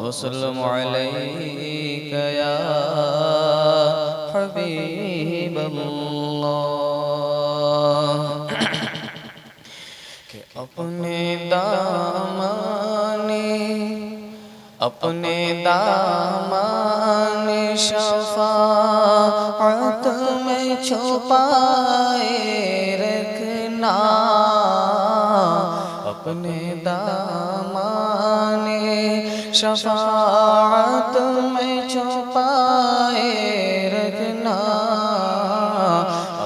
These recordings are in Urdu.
وسلم عليك يا حبيب الله کہ اپنے دامان شفاعت میں چھپائے رکھنا، اپنے دامان شفاعت میں چھپائے رکھنا،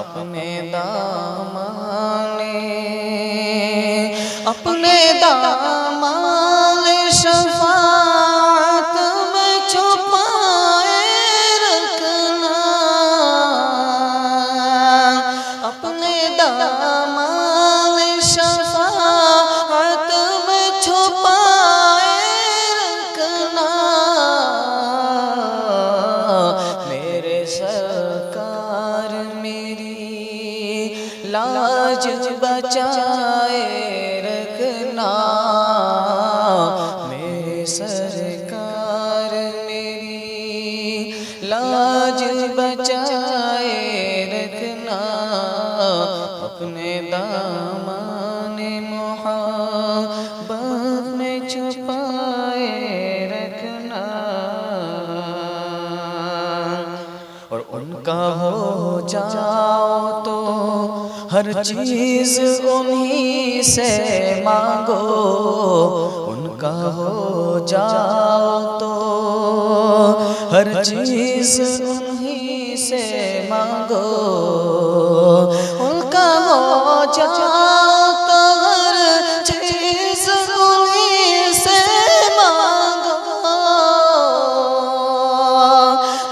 اپنے دامان شفاعت میں چھپائے رکھنا، اپنے دامان شفاعت میں چھپائے رکھنا، میرے سرکار میری لاج بچائے رکھنا، میرے سرکار میری لاج بچائے رکھنا، اپنے دامان محبت میں چھپائے رکھنا، اور ان کا ہو جاؤ تو ہر چیز انہی سے مانگو، ان کا ہو جاؤ تو ہر چیز انہی سے مانگو، ان کا ہو جاؤ تو ہر چیز انہی سے مانگو،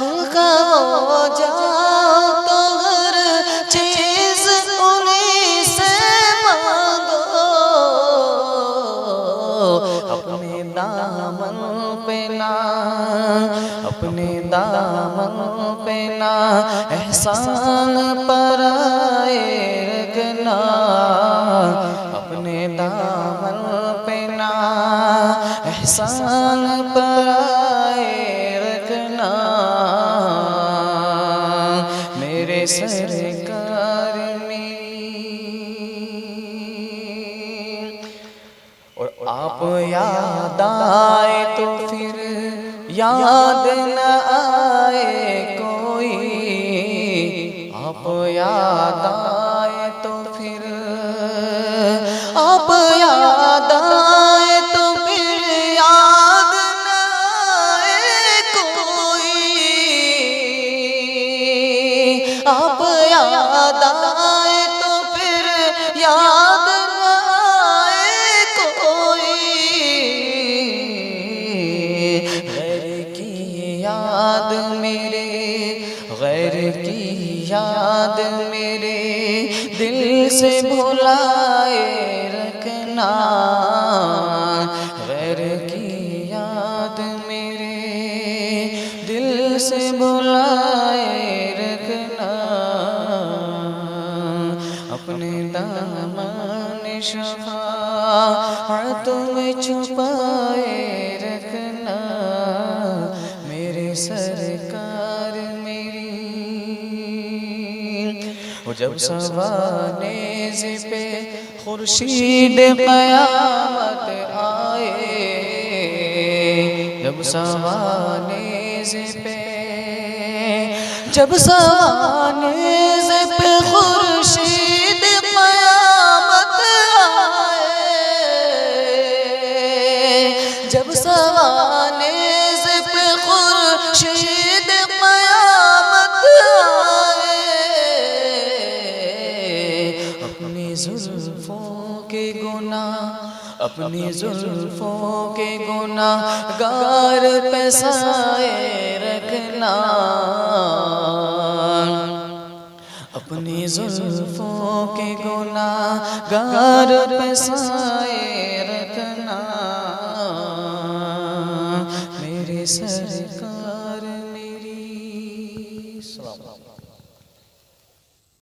ان کا ہو جاؤ تو ہر چیز انہی سے مانگو، اپنے دامن پہ نہ احسان پرائے رکھنا، اپنے دامن پہ نہ احسان پرائے رکھنا، میرے سرکار اور آپ یاد آئے تو پھر یاد نہ آئے کوئی، آپ یاد آئے تو پھر آپ یاد آئے تو پھر یاد نہ آئے کوئی، آپ یاد آئے تو پھر یاد نہ آئے کوئی، غیر کی یاد میرے دل سے بھلائے رکھنا، غیر کی یاد میرے دل سے بھلائے رکھنا، اپنے دامان شفاعت میں چھپائے رکھنا، میرے سرکار میری جب سوانیز پہ خورشید قیامت آئے، جب سوانیز پہ خورشید قیامت آئے، جب سوانیز پہ خورشید قیامت آئے، اپنی زلفوں کے گناہ گار پہ سائے رکھنا، اپنی زلفوں کے گناہ گار پہ سائے